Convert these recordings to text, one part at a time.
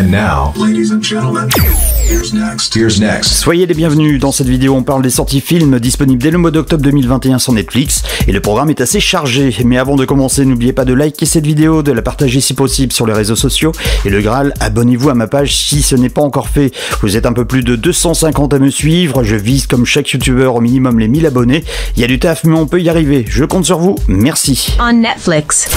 And now, ladies and gentlemen, here's next. Soyez les bienvenus. Dans cette vidéo, on parle des sorties films disponibles dès le mois d'octobre 2021 sur Netflix. Et le programme est assez chargé. Mais avant de commencer, n'oubliez pas de liker cette vidéo, de la partager si possible sur les réseaux sociaux. Et le Graal, abonnez-vous à ma page si ce n'est pas encore fait. Vous êtes un peu plus de 250 à me suivre. Je vise comme chaque youtubeur au minimum les 1000 abonnés. Il y a du taf, mais on peut y arriver. Je compte sur vous. Merci. On Netflix.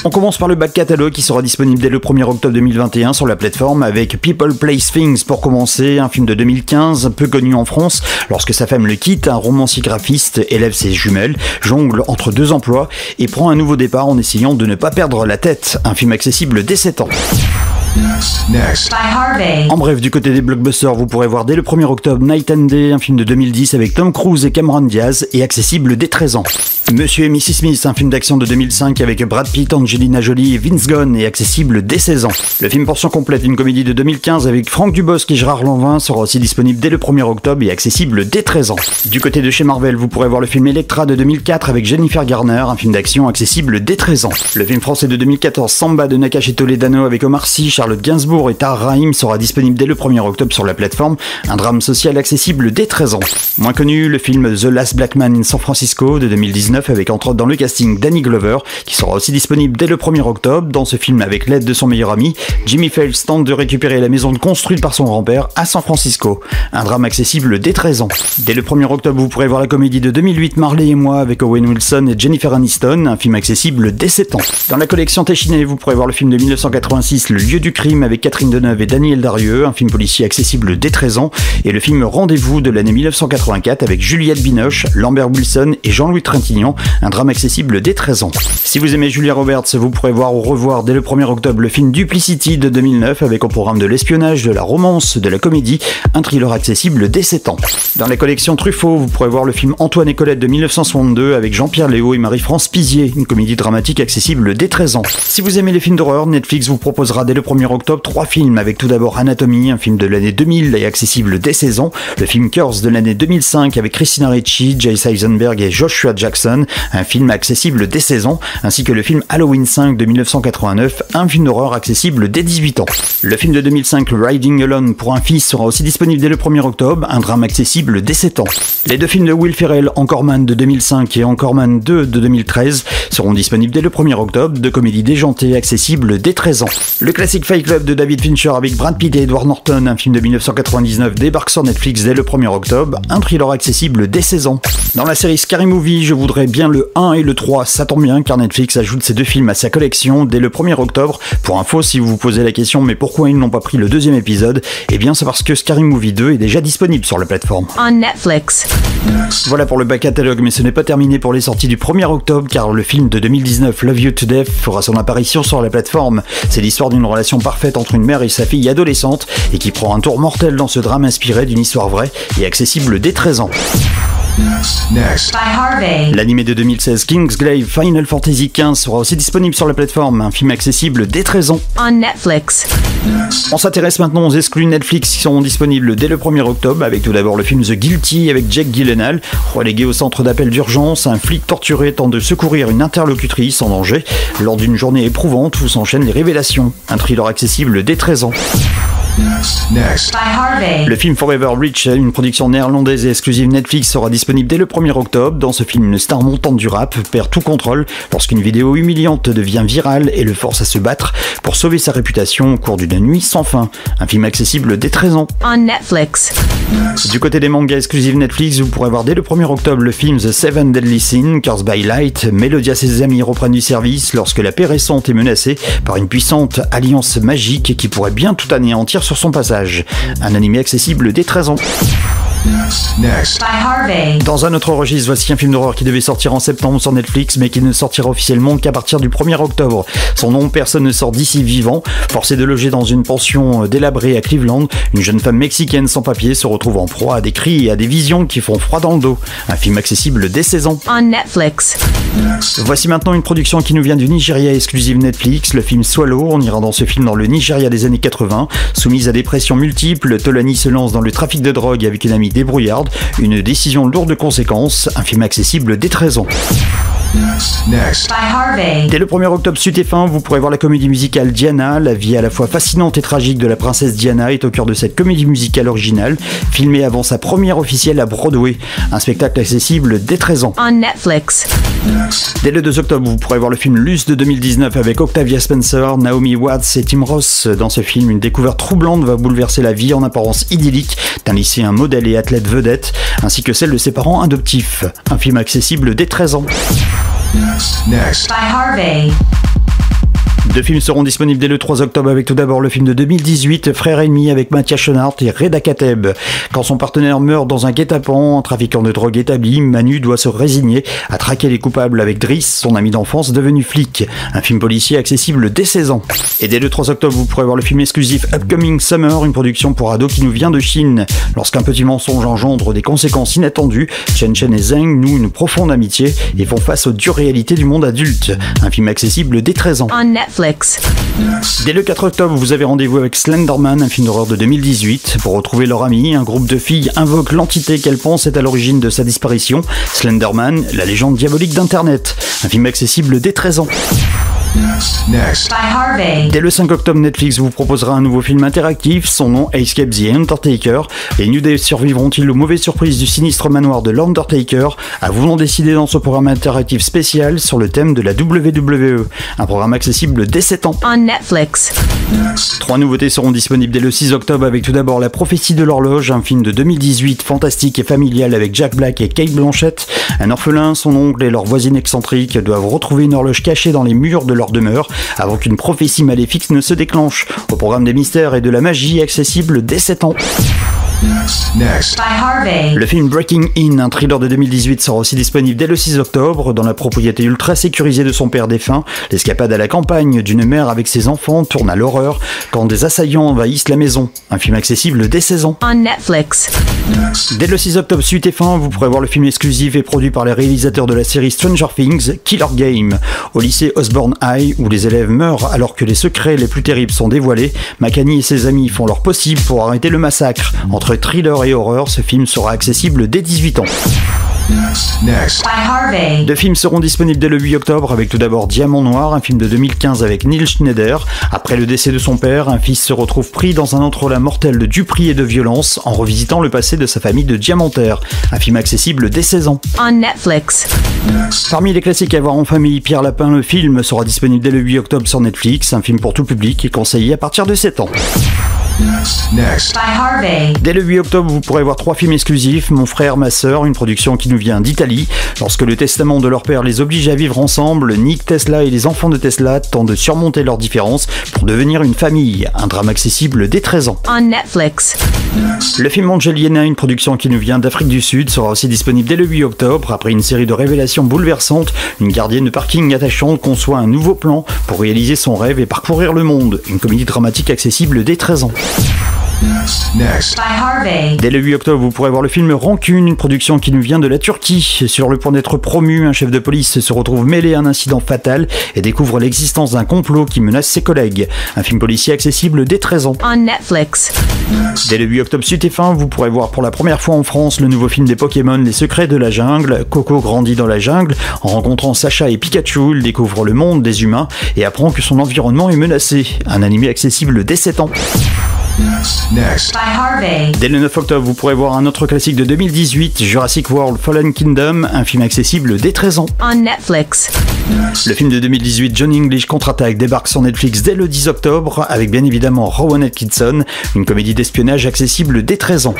On commence par le back catalogue qui sera disponible dès le 1er octobre 2021 sur la plateforme avec People Place Things pour commencer, un film de 2015 peu connu en France. Lorsque sa femme le quitte, un romancier graphiste élève ses jumelles, jongle entre deux emplois et prend un nouveau départ en essayant de ne pas perdre la tête. Un film accessible dès 7 ans. Next. By Harvey. En bref, du côté des blockbusters, vous pourrez voir dès le 1er octobre Night and Day, un film de 2010 avec Tom Cruise et Cameron Diaz et accessible dès 13 ans. Monsieur et Mrs Smith, un film d'action de 2005 avec Brad Pitt, Angelina Jolie et Vince Vaughn et accessible dès 16 ans. Le film portion complète, une comédie de 2015 avec Franck Dubosc et Gérard Lanvin, sera aussi disponible dès le 1er octobre et accessible dès 13 ans. Du côté de chez Marvel, vous pourrez voir le film Elektra de 2004 avec Jennifer Garner, un film d'action accessible dès 13 ans. Le film français de 2014 Samba de Nakache Toledano avec Omar Sy, Charlotte Gainsbourg et Tahar Rahim sera disponible dès le 1er octobre sur la plateforme, un drame social accessible dès 13 ans. Moins connu, le film The Last Black Man in San Francisco de 2019 avec entre autres dans le casting Danny Glover, qui sera aussi disponible dès le 1er octobre. Dans ce film, avec l'aide de son meilleur ami, Jimmy Fails tente de récupérer la maison construite par son grand-père à San Francisco. Un drame accessible dès 13 ans. Dès le 1er octobre, vous pourrez voir la comédie de 2008 Marley et moi avec Owen Wilson et Jennifer Aniston, un film accessible dès 7 ans. Dans la collection Téchiné, vous pourrez voir le film de 1986 Le lieu du crime avec Catherine Deneuve et Daniel Darieux, un film policier accessible dès 13 ans, et le film Rendez-vous de l'année 1984 avec Juliette Binoche, Lambert Wilson et Jean-Louis Trintignant, un drame accessible dès 13 ans. Si vous aimez Julia Roberts, vous pourrez voir ou revoir dès le 1er octobre le film Duplicity de 2009 avec au programme de l'espionnage, de la romance, de la comédie, un thriller accessible dès 7 ans. Dans la collection Truffaut, vous pourrez voir le film Antoine et Colette de 1962 avec Jean-Pierre Léaud et Marie-France Pizier, une comédie dramatique accessible dès 13 ans. Si vous aimez les films d'horreur, Netflix vous proposera dès le 1er octobre 3 films avec tout d'abord Anatomie, un film de l'année 2000 et accessible dès 16 ans, le film Curse de l'année 2005 avec Christina Ricci, Jesse Eisenberg et Joshua Jackson, un film accessible dès 16 ans, ainsi que le film Halloween 5 de 1989, un film d'horreur accessible dès 18 ans. Le film de 2005 Riding Alone pour un fils sera aussi disponible dès le 1er octobre, un drame accessible dès 7 ans. Les deux films de Will Ferrell, Anchorman de 2005 et Anchorman 2 de 2013 seront disponibles dès le 1er octobre, deux comédies déjantées accessibles dès 13 ans. Le classique Fight Club de David Fincher avec Brad Pitt et Edward Norton, un film de 1999 débarque sur Netflix dès le 1er octobre, un thriller accessible dès 16 ans. Dans la série Scary Movie, je voudrais bien le 1 et le 3, ça tombe bien car Netflix ajoute ces deux films à sa collection dès le 1er octobre. Pour info, si vous vous posez la question mais pourquoi ils n'ont pas pris le deuxième épisode, eh bien c'est parce que Scary Movie 2 est déjà disponible sur la plateforme. On Netflix. Voilà pour le back catalogue, mais ce n'est pas terminé pour les sorties du 1er octobre car le film de 2019 Love You to Death fera son apparition sur la plateforme. C'est l'histoire d'une relation parfaite entre une mère et sa fille adolescente et qui prend un tour mortel dans ce drame inspiré d'une histoire vraie et accessible dès 13 ans. Next. By Harvey. L'animé de 2016 Kingsglaive Final Fantasy XV sera aussi disponible sur la plateforme, un film accessible dès 13 ans. On Netflix. On s'intéresse maintenant aux exclus Netflix qui seront disponibles dès le 1er octobre avec tout d'abord le film The Guilty avec Jake Gyllenhaal. Relégué au centre d'appel d'urgence, un flic torturé tente de secourir une interlocutrice en danger. Lors d'une journée éprouvante où s'enchaînent les révélations. Un thriller accessible dès 13 ans. Next. By Harvey. Le film Forever Rich, une production néerlandaise et exclusive Netflix, sera disponible dès le 1er octobre. Dans ce film, une star montante du rap perd tout contrôle lorsqu'une vidéo humiliante devient virale et le force à se battre pour sauver sa réputation au cours d'une nuit sans fin. Un film accessible dès 13 ans. On Netflix. Du côté des mangas exclusifs Netflix, vous pourrez voir dès le 1er octobre le film The Seven Deadly Sins, Cursed by Light. Melodia et ses amis reprennent du service lorsque la paix récente est menacée par une puissante alliance magique qui pourrait bien tout anéantir sur son passage. Un animé accessible dès 13 ans. Next. By Harvey. Dans un autre registre, voici un film d'horreur qui devait sortir en septembre sur Netflix, mais qui ne sortira officiellement qu'à partir du 1er octobre. Son nom, personne ne sort d'ici vivant. Forcée de loger dans une pension délabrée à Cleveland, une jeune femme mexicaine sans papier se retrouve en proie à des cris et à des visions qui font froid dans le dos. Un film accessible dès 16 ans. On Netflix. Voici maintenant une production qui nous vient du Nigeria exclusive Netflix, le film Swallow. On ira dans ce film dans le Nigeria des années 80. Soumise à des pressions multiples, Tolani se lance dans le trafic de drogue avec une amie débrouillarde, une décision lourde de conséquences, un film accessible dès 13 ans. Next. By Harvey. Dès le 1er octobre sur TF1, vous pourrez voir la comédie musicale Diana. La vie à la fois fascinante et tragique de la princesse Diana est au cœur de cette comédie musicale originale, filmée avant sa première officielle à Broadway. Un spectacle accessible dès 13 ans. On Netflix. Dès le 2 octobre, vous pourrez voir le film Luce de 2019 avec Octavia Spencer, Naomi Watts et Tim Ross. Dans ce film, une découverte troublante va bouleverser la vie en apparence idyllique d'un lycéen modèle et athlète vedette, ainsi que celle de ses parents adoptifs. Un film accessible dès 13 ans. Next. By Harvey. Deux films seront disponibles dès le 3 octobre avec tout d'abord le film de 2018 Frères ennemis avec Mathias Schoenaerts et Reda Kateb. Quand son partenaire meurt dans un guet-apens, un trafiquant de drogue établi, Manu doit se résigner à traquer les coupables avec Driss, son ami d'enfance devenu flic. Un film policier accessible dès 16 ans. Et dès le 3 octobre, vous pourrez voir le film exclusif Upcoming Summer, une production pour ados qui nous vient de Chine. Lorsqu'un petit mensonge engendre des conséquences inattendues, Chen Chen et Zheng nouent une profonde amitié et font face aux dures réalités du monde adulte. Un film accessible dès 13 ans. On Netflix. Dès le 4 octobre, vous avez rendez-vous avec Slenderman, un film d'horreur de 2018. Pour retrouver leur ami, un groupe de filles invoque l'entité qu'elles pensent est à l'origine de sa disparition. Slenderman, la légende diabolique d'Internet. Un film accessible dès 13 ans. Next. By Harvey. Dès le 5 octobre, Netflix vous proposera un nouveau film interactif, son nom Escape the Undertaker. Les New Day survivront-ils aux mauvaises surprises du sinistre manoir de l'Undertaker? À vous d'en décider dans ce programme interactif spécial sur le thème de la WWE. Un programme accessible dès 7 ans. On Netflix. 3 nouveautés seront disponibles dès le 6 octobre avec tout d'abord La prophétie de l'horloge, un film de 2018 fantastique et familial avec Jack Black et Cate Blanchett. Un orphelin, son oncle et leur voisine excentrique doivent retrouver une horloge cachée dans les murs de leur demeure avant qu'une prophétie maléfique ne se déclenche. Au programme des mystères et de la magie accessible dès 7 ans. Next. By Harvey. Le film Breaking In, un thriller de 2018, sera aussi disponible dès le 6 octobre. Dans la propriété ultra sécurisée de son père défunt, l'escapade à la campagne d'une mère avec ses enfants tourne à l'horreur quand des assaillants envahissent la maison. Un film accessible dès 16 ans. On Netflix. Dès le 6 octobre, sur TF1, vous pourrez voir le film exclusif et produit par les réalisateurs de la série Stranger Things, Killer Game. Au lycée Osborne High, où les élèves meurent alors que les secrets les plus terribles sont dévoilés, McAnee et ses amis font leur possible pour arrêter le massacre. Entre thriller et horreur, ce film sera accessible dès 18 ans. Next. By Harvey. Deux films seront disponibles dès le 8 octobre avec tout d'abord Diamant Noir, un film de 2015 avec Neil Schneider. Après le décès de son père, un fils se retrouve pris dans un entrelac mortel de duperie et de violence en revisitant le passé de sa famille de diamantaires. Un film accessible dès 16 ans. On Netflix. Parmi les classiques à voir en famille, Pierre Lapin, le film, sera disponible dès le 8 octobre sur Netflix. Un film pour tout public et conseillé à partir de 7 ans. Next. By Harvey. Dès le 8 octobre, vous pourrez voir 3 films exclusifs, Mon frère, ma sœur, une production qui nous vient d'Italie. Lorsque le testament de leur père les oblige à vivre ensemble, Nick Tesla et les enfants de Tesla tentent de surmonter leurs différences pour devenir une famille. Un drame accessible dès 13 ans. On Netflix. Le film Angelina, une production qui nous vient d'Afrique du Sud, sera aussi disponible dès le 8 octobre. Après une série de révélations bouleversantes, une gardienne de parking attachante conçoit un nouveau plan pour réaliser son rêve et parcourir le monde. Une comédie dramatique accessible dès 13 ans. Next. By Harvey. Dès le 8 octobre, vous pourrez voir le film Rancune, une production qui nous vient de la Turquie. Sur le point d'être promu, un chef de police se retrouve mêlé à un incident fatal et découvre l'existence d'un complot qui menace ses collègues. Un film policier accessible dès 13 ans. On Netflix. Dès le 8 octobre sur TF1, vous pourrez voir pour la première fois en France le nouveau film des Pokémon, Les Secrets de la Jungle. Coco grandit dans la jungle. En rencontrant Sacha et Pikachu, il découvre le monde des humains et apprend que son environnement est menacé. Un animé accessible dès 7 ans. Next. By Harvey. Dès le 9 octobre, vous pourrez voir un autre classique de 2018, Jurassic World Fallen Kingdom, un film accessible dès 13 ans. On Netflix. Le film de 2018, John English Contre-Attaque, débarque sur Netflix dès le 10 octobre, avec bien évidemment Rowan Atkinson, une comédie d'espionnage accessible dès 13 ans.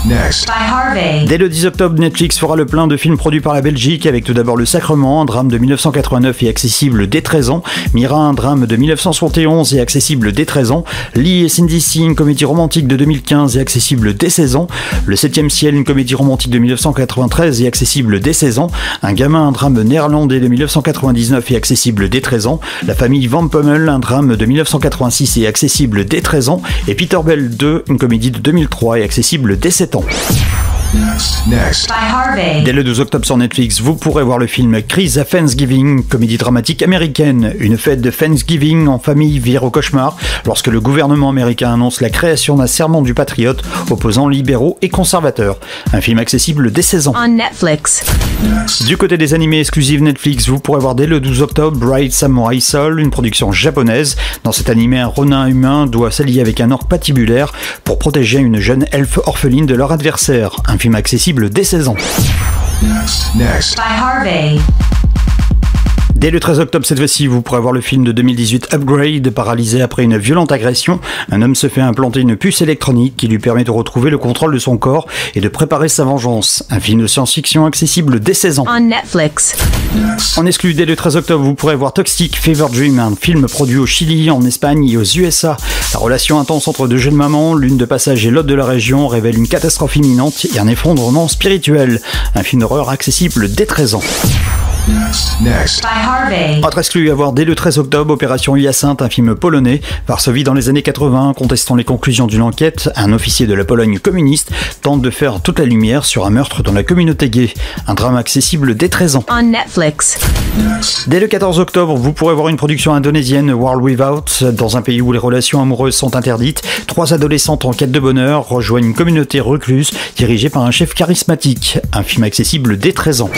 Next. By Harvey. Dès le 10 octobre, Netflix fera le plein de films produits par la Belgique, avec tout d'abord Le Sacrement, un drame de 1989 et accessible dès 13 ans, Mira, un drame de 1971 et accessible dès 13 ans, Lee et Cindy C, une comédie romantique de 2015 et accessible dès 16 ans, Le 7e ciel, une comédie romantique de 1993 et accessible dès 16 ans, Un gamin, un drame néerlandais de 1999 et accessible dès 13 ans, La famille Van Pommel, un drame de 1986 et accessible dès 13 ans, et Peter Bell 2, une comédie de 2003 et accessible dès 7 ans. Next. By Harvey. Dès le 12 octobre sur Netflix, vous pourrez voir le film Chris à Thanksgiving, comédie dramatique américaine. Une fête de Thanksgiving en famille vire au cauchemar lorsque le gouvernement américain annonce la création d'un serment du patriote opposant libéraux et conservateurs. Un film accessible dès 16 ans. On Netflix. Du côté des animés exclusifs Netflix, vous pourrez voir dès le 12 octobre Bright Samurai Soul, une production japonaise. Dans cet animé, un ronin humain doit s'allier avec un orc patibulaire pour protéger une jeune elfe orpheline de leur adversaire. Un film accessible dès 16 ans. Next. By Harvey. Dès le 13 octobre cette fois-ci, vous pourrez voir le film de 2018 Upgrade. Paralysé après une violente agression, un homme se fait implanter une puce électronique qui lui permet de retrouver le contrôle de son corps et de préparer sa vengeance. Un film de science-fiction accessible dès 16 ans. On Netflix. En exclu, dès le 13 octobre, vous pourrez voir Toxic Fever Dream, un film produit au Chili, en Espagne et aux USA. La relation intense entre deux jeunes mamans, l'une de passage et l'autre de la région, révèle une catastrophe imminente et un effondrement spirituel. Un film d'horreur accessible dès 13 ans. Next. By Harvey. Autre exclu à voir dès le 13 octobre, Opération Hyacinthe, un film polonais. Varsovie dans les années 80, contestant les conclusions d'une enquête, un officier de la Pologne communiste tente de faire toute la lumière sur un meurtre dans la communauté gay. Un drame accessible dès 13 ans. On Netflix. Dès le 14 octobre, vous pourrez voir une production indonésienne, World Without. Dans un pays où les relations amoureuses sont interdites, 3 adolescentes en quête de bonheur rejoignent une communauté recluse dirigée par un chef charismatique. Un film accessible dès 13 ans.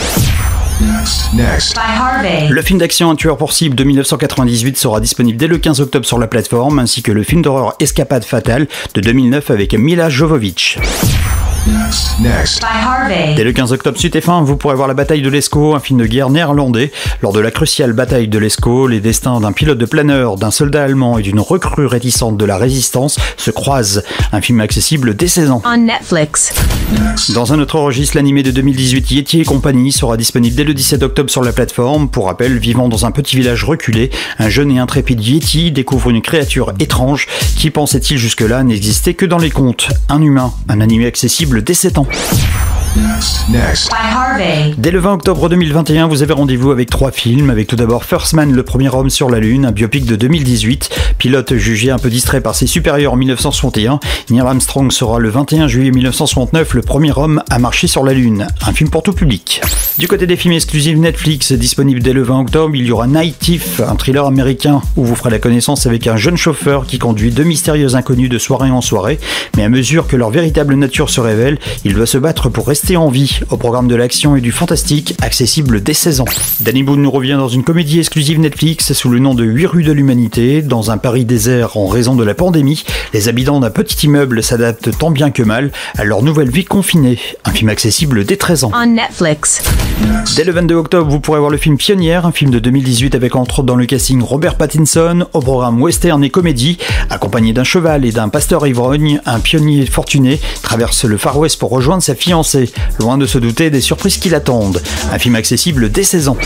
Next. By Harvey. Le film d'action Un tueur pour cible de 1998 sera disponible dès le 15 octobre sur la plateforme, ainsi que le film d'horreur Escapade fatale de 2009 avec Mila Jovovich. Next. By Harvey. Dès le 15 octobre suite et fin, vous pourrez voir La bataille de l'Escaut, un film de guerre néerlandais. Lors de la cruciale bataille de l'Escaut, les destins d'un pilote de planeur, d'un soldat allemand et d'une recrue réticente de la résistance se croisent. Un film accessible dès 16 ans. On Netflix. Dans un autre registre, l'animé de 2018 Yeti et compagnie sera disponible dès le 17 octobre sur la plateforme. Pour rappel, vivant dans un petit village reculé, un jeune et intrépide Yeti découvre une créature étrange qui, pensait-il jusque-là, n'existait que dans les contes. Un humain, un animé accessible dès 7 ans. Next. By Harvey. Dès le 20 octobre 2021, vous avez rendez-vous avec 3 films, avec tout d'abord First Man, le premier homme sur la Lune, un biopic de 2018. Pilote jugé un peu distrait par ses supérieurs en 1961, Neil Armstrong sera le 21 juillet 1969 le premier homme à marcher sur la Lune. Un film pour tout public. Du côté des films exclusifs Netflix, disponible dès le 20 octobre, il y aura Night Thief, un thriller américain où vous ferez la connaissance avec un jeune chauffeur qui conduit 2 mystérieux inconnus de soirée en soirée, mais à mesure que leur véritable nature se révèle, il doit se battre pour rester en vie. Au programme de l'action et du fantastique, accessible dès 16 ans. Danny Boone nous revient dans une comédie exclusive Netflix sous le nom de 8 rues de l'humanité. Dans un Paris désert en raison de la pandémie, les habitants d'un petit immeuble s'adaptent tant bien que mal à leur nouvelle vie confinée. Un film accessible dès 13 ans. On Netflix. Dès le 22 octobre, vous pourrez voir le film Pionnière, un film de 2018 avec entre autres dans le casting Robert Pattinson, au programme western et comédie. Accompagné d'un cheval et d'un pasteur ivrogne, un pionnier fortuné traverse le Far West pour rejoindre sa fiancée, loin de se douter des surprises qui l'attendent. Un film accessible dès 16 ans.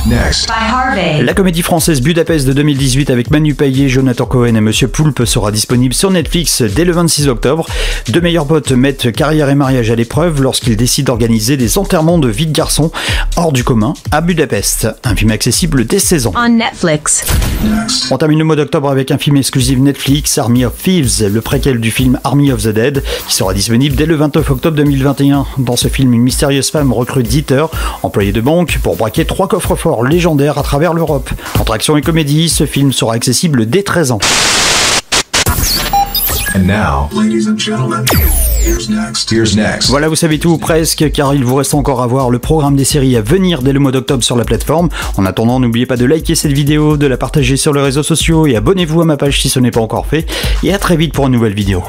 Next. By Harvey. La comédie française Budapest de 2018 avec Manu Payet, Jonathan Cohen et Monsieur Poulpe sera disponible sur Netflix dès le 26 octobre. 2 meilleurs potes mettent carrière et mariage à l'épreuve lorsqu'ils décident d'organiser des enterrements de vie de garçons hors du commun à Budapest. Un film accessible dès 16 ans. On Netflix. On termine le mois d'octobre avec un film exclusif Netflix, Army of Thieves, le préquel du film Army of the Dead, qui sera disponible dès le 29 octobre 2021. Dans ce film, une mystérieuse femme recrute Dieter, employé de banque, pour braquer 3 coffres-forts légendaires à travers l'Europe. Entre action et comédie, ce film sera accessible dès 13 ans. And now, ladies and gentlemen, here's next. Here's next. Voilà, vous savez tout ou presque, car il vous reste encore à voir le programme des séries à venir dès le mois d'octobre sur la plateforme. En attendant, n'oubliez pas de liker cette vidéo, de la partager sur les réseaux sociaux et abonnez-vous à ma page si ce n'est pas encore fait. Et à très vite pour une nouvelle vidéo.